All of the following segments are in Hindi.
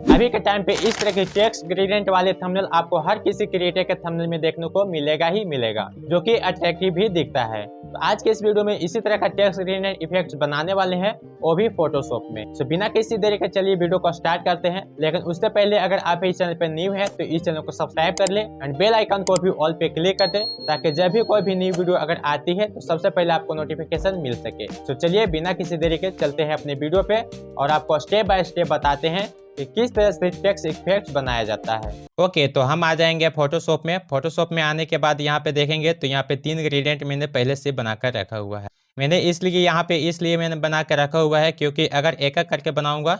अभी के टाइम पे इस तरह के टेक्स्ट ग्रेडियंट वाले थंबनेल आपको हर किसी क्रिएटर के थंबनेल में देखने को मिलेगा ही मिलेगा, जो कि अट्रैक्टिव भी दिखता है। तो आज के इस वीडियो में इसी तरह का टेक्स्ट ग्रेडियंट इफेक्ट्स बनाने वाले हैं, वो भी फोटोशॉप में। तो बिना किसी देरी के चलिए वीडियो को स्टार्ट करते हैं। लेकिन उससे पहले अगर आप इस चैनल पर न्यू है तो इस चैनल को सब्सक्राइब कर ले एंड बेल आइकन को भी ऑल पे क्लिक कर दे, ताकि जब भी कोई भी न्यू वीडियो अगर आती है तो सबसे पहले आपको नोटिफिकेशन मिल सके। तो चलिए बिना किसी देरी के चलते हैं अपने वीडियो पे और आपको स्टेप बाय स्टेप बताते हैं कि किस तरह से टेक्स्ट इफेक्ट्स बनाया जाता है। ओके, तो हम आ जाएंगे फोटोशॉप में। फोटोशॉप में आने के बाद यहाँ पे देखेंगे तो यहाँ पे 3 ग्रेडियंट मैंने पहले से बनाकर रखा हुआ है। मैंने इसलिए मैंने बना कर रखा हुआ है क्योंकि अगर एक एक करके बनाऊंगा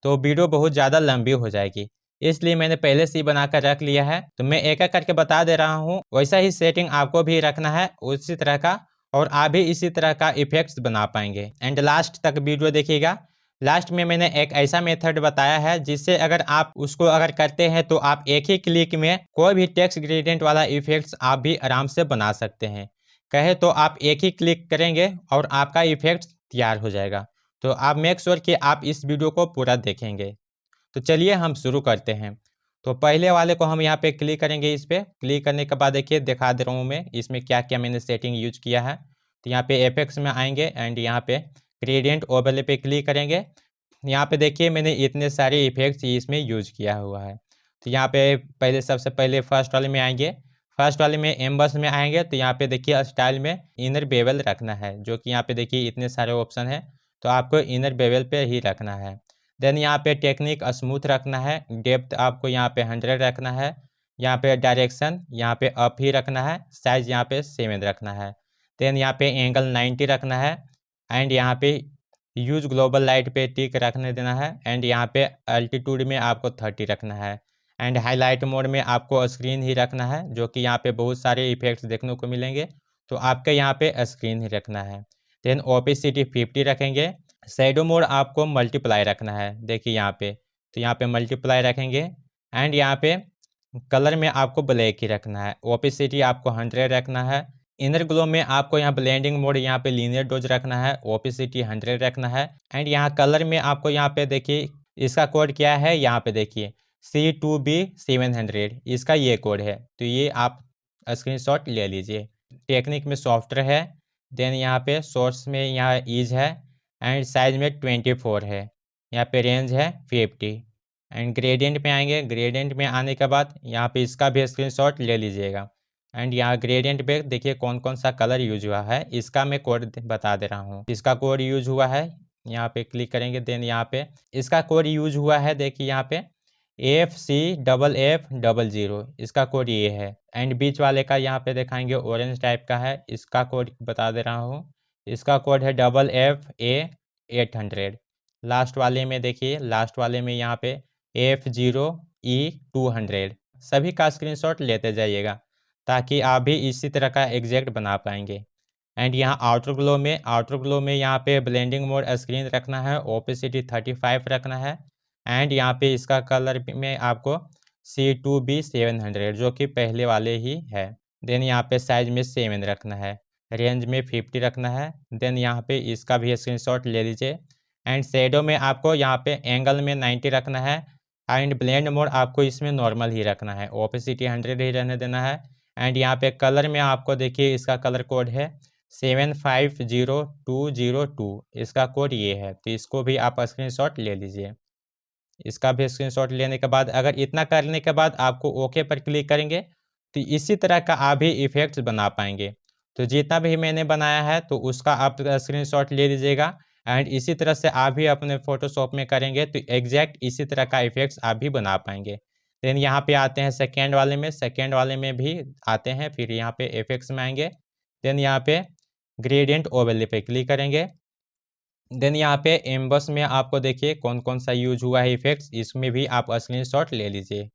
तो वीडियो बहुत ज़्यादा लंबी हो जाएगी, इसलिए मैंने पहले से ही बनाकर रख लिया है। तो मैं एक एक करके बता दे रहा हूँ, वैसा ही सेटिंग आपको भी रखना है उसी तरह का, और आप भी इसी तरह का इफेक्ट्स बना पाएंगे। एंड लास्ट तक वीडियो देखिएगा। लास्ट में मैंने एक ऐसा मेथड बताया है जिससे अगर आप उसको करते हैं तो आप एक ही क्लिक में कोई भी टेक्स्ट ग्रेडियंट वाला इफेक्ट्स आप भी आराम से बना सकते हैं। कहे तो आप एक ही क्लिक करेंगे और आपका इफेक्ट तैयार हो जाएगा। तो आप मेक श्योर कि आप इस वीडियो को पूरा देखेंगे। तो चलिए हम शुरू करते हैं। तो पहले वाले को हम यहाँ पे क्लिक करेंगे। इस पर क्लिक करने के बाद देखिए दिखा दे रहा हूँ मैं इसमें क्या क्या मैंने सेटिंग यूज किया है। तो यहाँ पे इफेक्ट्स में आएंगे एंड यहाँ पे ग्रेडियंट ओवरले पे क्लिक करेंगे। यहाँ पे देखिए मैंने इतने सारे इफेक्ट्स इसमें यूज किया हुआ है। तो यहाँ पे सबसे पहले फर्स्ट वाले में आएंगे। फर्स्ट वाले में एम्बस में आएंगे तो यहाँ पे देखिए स्टाइल में इनर बेवल रखना है, जो कि यहाँ पे देखिए इतने सारे ऑप्शन है, तो आपको इनर बेवल पे ही रखना है। देन यहाँ पे टेक्निक स्मूथ रखना है। डेप्थ आपको यहाँ पे 100 रखना है। यहाँ पे डायरेक्शन यहाँ पे अप ही रखना है। साइज यहाँ पे 7 रखना है। देन यहाँ पे एंगल 90 रखना है। एंड यहाँ पे यूज ग्लोबल लाइट पे टिक रखने देना है। एंड यहाँ पे अल्टीट्यूड में आपको 30 रखना है। एंड हाईलाइट मोड में आपको स्क्रीन ही रखना है, जो कि यहाँ पे बहुत सारे इफेक्ट्स देखने को मिलेंगे, तो आपके यहाँ पे स्क्रीन ही रखना है। देन ओपेसिटी 50 रखेंगे। शैडो मोड आपको मल्टीप्लाई रखना है, देखिए यहाँ पे, तो यहाँ पे मल्टीप्लाई रखेंगे। एंड यहाँ पे कलर में आपको ब्लैक ही रखना है। ओपेसिटी आपको 100 रखना है। इनर ग्लो में आपको यहाँ ब्लेंडिंग मोड यहाँ पे लीनियर डोज रखना है। ओपेसिटी 100 रखना है। एंड यहाँ कलर में आपको यहाँ पे देखिए इसका कोड क्या है, यहाँ पे देखिए C2B700 इसका ये कोड है, तो ये आप स्क्रीनशॉट ले लीजिए। टेक्निक में सॉफ्टवेयर है। देन यहाँ पे सोर्स में यहाँ ईज है। एंड साइज में 24 है। यहाँ पे रेंज है 50। एंड ग्रेडियंट में आएंगे। ग्रेडियंट में आने के बाद यहाँ पे इसका भी स्क्रीनशॉट ले लीजिएगा। एंड यहाँ ग्रेडियंट पे देखिए कौन कौन सा कलर यूज हुआ है, इसका मैं कोड बता दे रहा हूँ। इसका कोड यूज हुआ है, यहाँ पे क्लिक करेंगे। देन यहाँ पे इसका कोड यूज हुआ है, देखिए यहाँ पे FCFF00 इसका कोड ये है। एंड बीच वाले का यहाँ पे दिखाएंगे ऑरेंज टाइप का है, इसका कोड बता दे रहा हूँ। इसका कोड है FFA800। लास्ट वाले में देखिए, लास्ट वाले में यहाँ पे F0E200। सभी का स्क्रीनशॉट लेते जाइएगा ताकि आप भी इसी तरह का एग्जैक्ट बना पाएंगे। एंड यहाँ आउटर ग्लो में यहाँ पे ब्लेंडिंग मोड स्क्रीन रखना है। ओपेसिटी 35 रखना है। एंड यहाँ पे इसका कलर में आपको C2B700 जो कि पहले वाले ही है। देन यहाँ पे साइज में 7 रखना है। रेंज में 50 रखना है। देन यहाँ पे इसका भी स्क्रीनशॉट ले लीजिए। एंड शेडो में आपको यहाँ पे एंगल में 90 रखना है। एंड ब्लेंड मोड आपको इसमें नॉर्मल ही रखना है। ओपेसिटी 100 ही रहने देना है। एंड यहाँ पे कलर में आपको देखिए इसका कलर कोड है 750202, इसका कोड ये है, तो इसको भी आप स्क्रीनशॉट ले लीजिए। इसका भी स्क्रीनशॉट लेने के बाद अगर इतना करने के बाद आपको ओके पर क्लिक करेंगे तो इसी तरह का आप भी इफेक्ट्स बना पाएंगे। तो जितना भी मैंने बनाया है तो उसका आप स्क्रीनशॉट ले लीजिएगा। एंड इसी तरह से आप भी अपने फोटोशॉप में करेंगे तो एग्जैक्ट इसी तरह का इफेक्ट्स आप भी बना पाएंगे। देन यहाँ पे आते हैं सेकेंड वाले में। सेकेंड वाले में भी आते हैं, फिर यहाँ पे इफेक्ट्स में आएंगे। देन यहाँ पे ग्रेडियंट ओवरले पे क्लिक करेंगे। देन यहाँ पे एम्बस में आपको देखिए कौन कौन सा यूज हुआ है इफेक्ट्स, इसमें भी आप स्क्रीनशॉट ले लीजिए। तो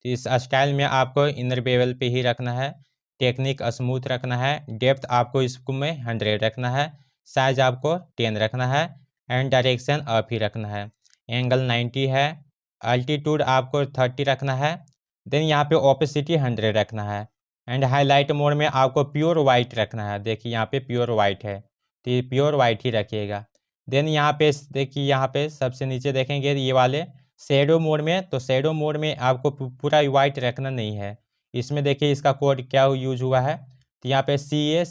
इस स्टाइल में आपको इनर बेवल पे ही रखना है। टेक्निक स्मूथ रखना है। डेप्थ आपको इसको में 100 रखना है। साइज आपको 10 रखना है। एंड डायरेक्शन अप ही रखना है। एंगल 90 है। अल्टीट्यूड आपको 30 रखना है। देन यहाँ पे ओपेसिटी 100 रखना है। एंड हाईलाइट मोड में आपको प्योर वाइट रखना है। देखिए यहाँ पे प्योर वाइट है, तो ये प्योर वाइट ही रखिएगा। देन यहाँ पे देखिए, यहाँ पे सबसे नीचे देखेंगे ये वाले शेडो मोड में, तो शेडो मोड में आपको पूरा वाइट रखना नहीं है। इसमें देखिए इसका कोड क्या यूज हुआ है, तो यहाँ पे CA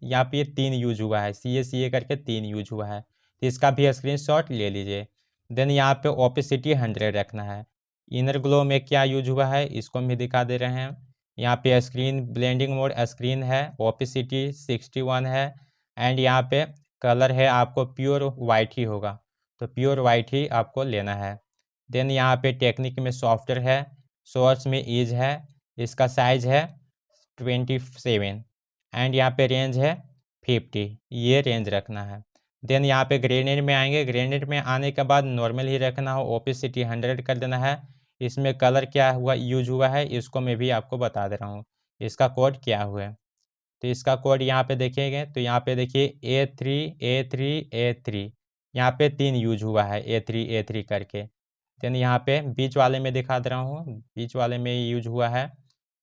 यहाँ पे 3 यूज हुआ है, CA करके 3 यूज हुआ है, तो इसका भी स्क्रीनशॉट ले लीजिए। देन यहाँ पे ओपेसिटी 100 रखना है। इनर ग्लो में क्या यूज हुआ है इसको भी दिखा दे रहे हैं। यहाँ पे स्क्रीन ब्लेंडिंग मोड स्क्रीन है, ओपेसिटी 61 है, एंड यहाँ पे कलर है आपको प्योर वाइट ही होगा, तो प्योर वाइट ही आपको लेना है। देन यहाँ पे टेक्निक में सॉफ्टवेयर है, सोर्स में ईज है, इसका साइज है 27, एंड यहाँ पे रेंज है 50, ये रेंज रखना है। देन यहाँ पे ग्रेनेड में आएंगे, ग्रेनेड में आने के बाद नॉर्मल ही रखना हो, ओपेसिटी 100 कर देना है। इसमें कलर क्या हुआ यूज हुआ है इसको मैं भी आपको बता दे रहा हूँ, इसका कोड क्या हुआ है। तो इसका कोड यहाँ पे देखेंगे, तो यहाँ पे देखिए A3 यहाँ पे 3 यूज हुआ है, A3 करके। देन यहाँ पे बीच वाले में दिखा दे रहा हूँ, बीच वाले में यूज हुआ है,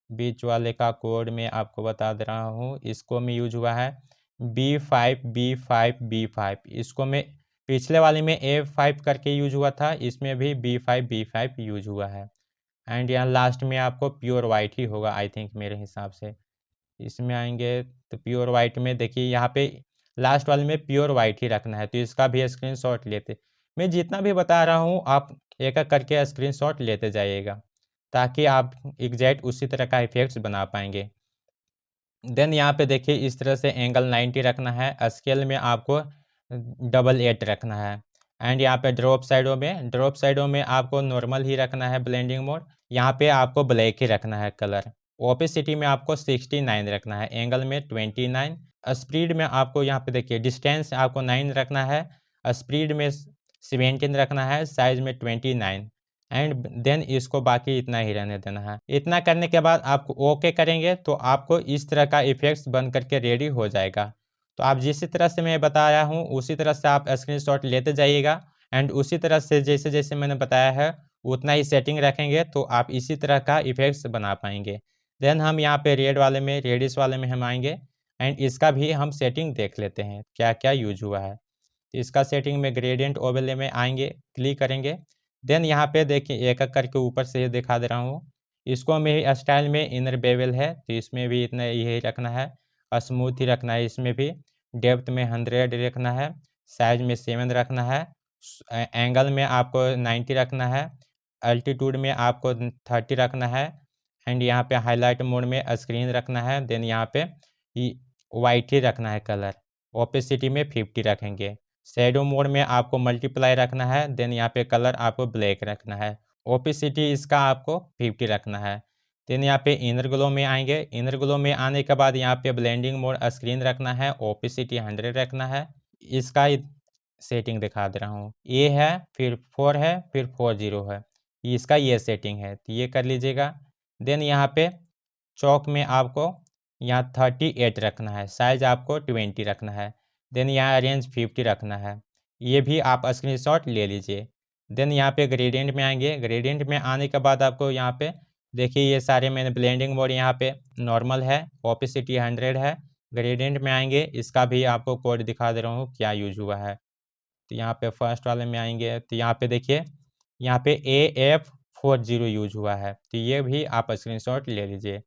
बीच वाले का कोड में आपको बता दे रहा हूँ, इसको में यूज हुआ है B5, इसको में पिछले वाले में A5 करके यूज हुआ था, इसमें भी B5 यूज हुआ है। एंड यहाँ लास्ट में आपको प्योर वाइट ही होगा आई थिंक मेरे हिसाब से। इसमें आएंगे तो प्योर वाइट में देखिए यहाँ पे लास्ट वाले में प्योर वाइट ही रखना है, तो इसका भी स्क्रीनशॉट लेते। मैं जितना भी बता रहा हूँ आप एक एक करके स्क्रीनशॉट लेते जाइएगा, ताकि आप एग्जैक्ट उसी तरह का इफेक्ट्स बना पाएंगे। देन यहाँ पे देखिए इस तरह से एंगल 90 रखना है, स्केल में आपको 88 रखना है। एंड यहाँ पे ड्रॉप साइडों में आपको नॉर्मल ही रखना है ब्लेंडिंग मोड, यहाँ पे आपको ब्लैक ही रखना है कलर। ओपेसिटी में आपको 69 रखना है, एंगल में 29, स्पीड में आपको यहाँ पे देखिए डिस्टेंस आपको 9 रखना है, स्पीड में 17 रखना है, साइज में 29, एंड देन इसको बाकी इतना ही रहने देना है। इतना करने के बाद आपको ओके करेंगे तो आपको इस तरह का इफेक्ट्स बन करके रेडी हो जाएगा। तो आप जिस तरह से मैं बताया हूँ उसी तरह से आप स्क्रीनशॉट लेते जाइएगा, एंड उसी तरह से जैसे जैसे मैंने बताया है उतना ही सेटिंग रखेंगे तो आप इसी तरह का इफेक्ट्स बना पाएंगे। देन हम यहाँ पे रेडिस वाले में हम आएंगे, एंड इसका भी हम सेटिंग देख लेते हैं क्या क्या यूज हुआ है। तो इसका सेटिंग में ग्रेडियंट ओवरले में आएंगे, क्लिक करेंगे। देन यहाँ पे देखिए एक एक करके ऊपर से ये दिखा दे रहा हूँ, इसको में स्टाइल में इनर बेवल है, तो इसमें भी इतना यही रखना है, स्मूथ ही रखना है, इसमें भी डेप्थ में 100 रखना है, साइज में 7 रखना है, एंगल में आपको 90 रखना है, अल्टीट्यूड में आपको 30 रखना है, एंड यहाँ पे हाईलाइट मोड में स्क्रीन रखना है। देन यहाँ पे वाइट ही रखना है कलर, ओपेसिटी में 50 रखेंगे, शेडो मोड में आपको मल्टीप्लाई रखना है, देन यहाँ पे कलर आपको ब्लैक रखना है, ओपेसिटी इसका आपको 50 रखना है। देन यहाँ पे इनर ग्लो में आएंगे, इनर ग्लो में आने के बाद यहाँ पे ब्लेंडिंग मोड स्क्रीन रखना है, ओपेसिटी 100 रखना है। इसका सेटिंग दिखा दे रहा हूँ, ये है, फिर 4 है, फिर 40 है, इसका ये सेटिंग है, तो ये कर लीजिएगा। देन यहाँ पे चौक में आपको यहाँ 38 रखना है, साइज आपको 20 रखना है, देन यहाँ रेंज 50 रखना है, ये भी आप स्क्रीनशॉट ले लीजिए। देन यहाँ पे ग्रेडियंट में आएंगे, ग्रेडियंट में आने के बाद आपको यहाँ पे देखिए ये सारे मैंने ब्लेंडिंग मोड यहाँ पे नॉर्मल है, ओपेसिटी 100 है। ग्रेडियंट में आएंगे, इसका भी आपको कोड दिखा दे रहा हूँ क्या यूज हुआ है। तो यहाँ पे फर्स्ट वाले में आएंगे, तो यहाँ पे देखिए यहाँ पे AF40 यूज हुआ है, तो ये भी आप स्क्रीनशॉट ले लीजिए।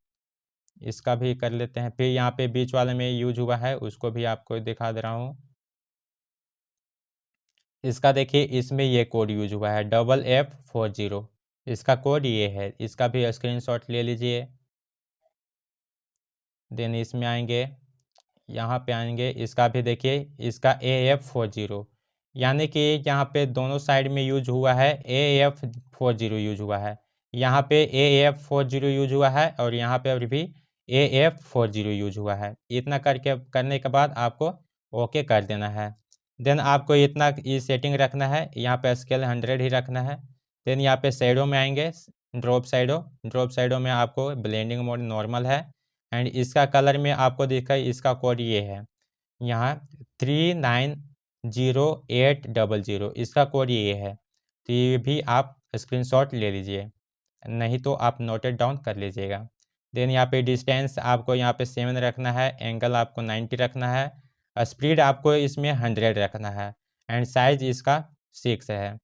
इसका भी कर लेते हैं, फिर यहाँ पे बीच वाले में यूज हुआ है उसको भी आपको दिखा दे रहा हूँ। इसका देखिए इसमें ये कोड यूज हुआ है FF40, इसका कोड ये है, इसका भी स्क्रीनशॉट ले लीजिए। देन इसमें आएंगे, यहाँ पे आएंगे, इसका भी देखिए इसका AF40, यानी कि यहाँ पे दोनों साइड में यूज हुआ है, AF40 यूज हुआ है, यहाँ पे AF40 यूज हुआ है, और यहाँ पे अभी भी AF40 यूज हुआ है। इतना करने के बाद आपको ओके कर देना है। देन आपको इतना ये सेटिंग रखना है, यहाँ पे स्केल 100 ही रखना है। देन यहाँ पे शेडो में आएंगे, ड्रॉप साइडो में आपको ब्लेंडिंग मोड नॉर्मल है, एंड इसका कलर में आपको दिखा इसका कोड ये है, यहाँ 390800, इसका कोड ये है, तो ये भी आप स्क्रीनशॉट ले लीजिए, नहीं तो आप नोटेड डाउन कर लीजिएगा। देन यहाँ पे डिस्टेंस आपको यहाँ पे 7 रखना है, एंगल आपको 90 रखना है, स्पीड आपको इसमें 100 रखना है, एंड साइज इसका 6 है।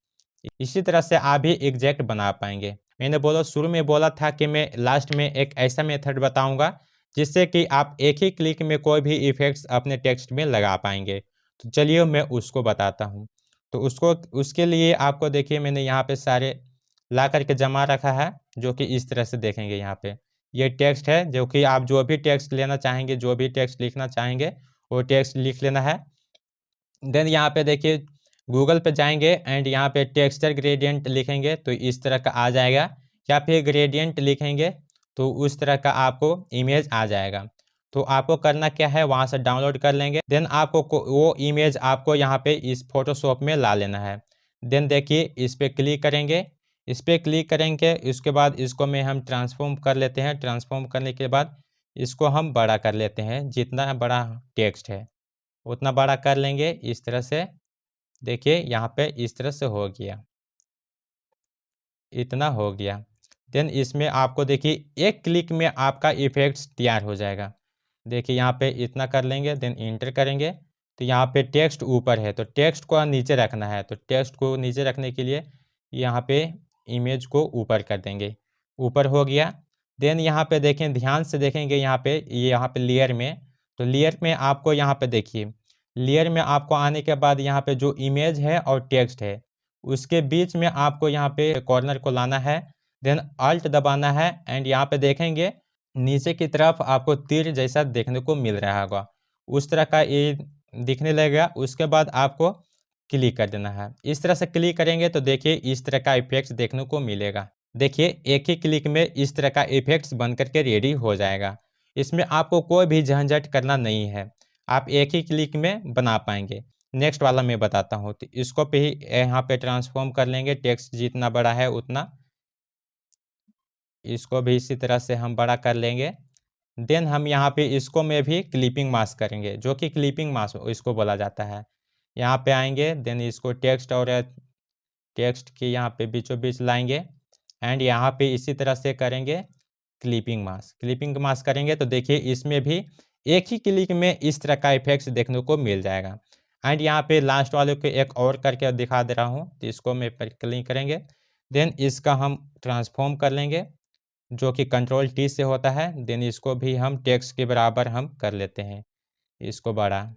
इसी तरह से आप भी एग्जैक्ट बना पाएंगे। मैंने शुरू में बोला था कि मैं लास्ट में एक ऐसा मेथड बताऊंगा जिससे कि आप एक ही क्लिक में कोई भी इफेक्ट्स अपने टेक्स्ट में लगा पाएंगे। तो चलिए मैं उसको बताता हूँ। तो उसके लिए आपको देखिए मैंने यहाँ पे सारे ला करके जमा रखा है, जो कि इस तरह से देखेंगे। यहाँ पे ये टेक्स्ट है, जो कि आप जो भी टेक्स्ट लेना चाहेंगे, जो भी टेक्स्ट लिखना चाहेंगे वो टेक्स्ट लिख लेना है। देन यहाँ पे देखिए गूगल पे जाएंगे एंड यहाँ पे टेक्सचर ग्रेडियंट लिखेंगे तो इस तरह का आ जाएगा, या फिर ग्रेडियंट लिखेंगे तो उस तरह का आपको इमेज आ जाएगा। तो आपको करना क्या है, वहाँ से डाउनलोड कर लेंगे। देन आपको वो इमेज आपको यहाँ पे इस फोटोशॉप में ला लेना है। देन देखिए इस पर क्लिक करेंगे, इस पर क्लिक करेंगे, इसके बाद इसको में हम ट्रांसफॉर्म कर लेते हैं। ट्रांसफॉर्म करने के बाद इसको हम बड़ा कर लेते हैं, जितना बड़ा टेक्स्ट है उतना बड़ा कर लेंगे इस तरह से। देखिए यहाँ पे इस तरह से हो गया, इतना हो गया। देन इसमें आपको देखिए एक क्लिक में आपका इफेक्ट्स तैयार हो जाएगा। देखिए यहाँ पे इतना कर लेंगे, देन इंटर करेंगे तो यहाँ पे टेक्स्ट ऊपर है तो टेक्स्ट को नीचे रखना है। तो टेक्स्ट को नीचे रखने के लिए यहाँ पे इमेज को ऊपर कर देंगे, ऊपर हो गया। देन यहाँ पे देखें, ध्यान से देखेंगे यहाँ पे लेयर में, तो लेयर में आपको यहाँ पे देखिए, लेयर में आपको आने के बाद यहाँ पे जो इमेज है और टेक्स्ट है उसके बीच में आपको यहाँ पे कॉर्नर को लाना है। देन अल्ट दबाना है एंड यहाँ पे देखेंगे नीचे की तरफ आपको तीर जैसा देखने को मिल रहा होगा, उस तरह का ये दिखने लगेगा। उसके बाद आपको क्लिक कर देना है। इस तरह से क्लिक करेंगे तो देखिए इस तरह का इफेक्ट्स देखने को मिलेगा। देखिए एक ही क्लिक में इस तरह का इफेक्ट्स बन करके रेडी हो जाएगा। इसमें आपको कोई भी झंझट करना नहीं है, आप एक ही क्लिक में बना पाएंगे। नेक्स्ट वाला मैं बताता हूँ। तो इसको पे ही यहाँ पे ट्रांसफॉर्म कर लेंगे, टेक्स्ट जितना बड़ा है उतना, इसको भी इसी तरह से हम बड़ा कर लेंगे। देन हम यहाँ पे इसको में भी क्लिपिंग मास्क करेंगे, जो कि क्लिपिंग मास्क इसको बोला जाता है। यहाँ पे आएंगे, देन इसको टेक्स्ट और टेक्स्ट के यहाँ पे बीचों बीच लाएंगे एंड यहाँ पे इसी तरह से करेंगे क्लिपिंग मास्क। क्लिपिंग मास्क करेंगे तो देखिए इसमें भी एक ही क्लिक में इस तरह का इफेक्ट्स देखने को मिल जाएगा। एंड यहाँ पे लास्ट वाले को एक और करके दिखा दे रहा हूँ, तो इसको मैं पर क्लिक करेंगे। देन इसका हम ट्रांसफॉर्म कर लेंगे, जो कि कंट्रोल टी से होता है। देन इसको भी हम टेक्स्ट के बराबर हम कर लेते हैं, इसको बड़ा,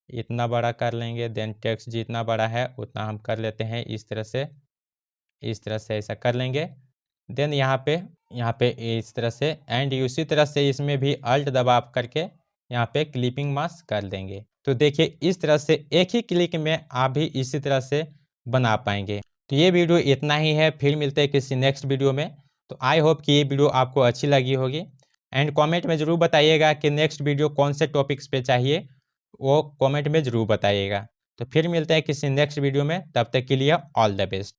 इतना बड़ा कर लेंगे। देन टेक्स्ट जितना बड़ा है उतना हम कर लेते हैं इस तरह से, इस तरह से ऐसा कर लेंगे। देन यहाँ पे इस तरह से एंड उसी तरह से इसमें भी अल्ट दबा करके यहाँ पे क्लिपिंग मास्क कर देंगे। तो देखिए इस तरह से एक ही क्लिक में आप भी इसी तरह से बना पाएंगे। तो ये वीडियो इतना ही है, फिर मिलते हैं किसी नेक्स्ट वीडियो में। तो आई होप कि ये वीडियो आपको अच्छी लगी होगी एंड कमेंट में ज़रूर बताइएगा कि नेक्स्ट वीडियो कौन से टॉपिक्स पे चाहिए, वो कमेंट में ज़रूर बताइएगा। तो फिर मिलते हैं किसी नेक्स्ट वीडियो में, तब तक के लिए ऑल द बेस्ट।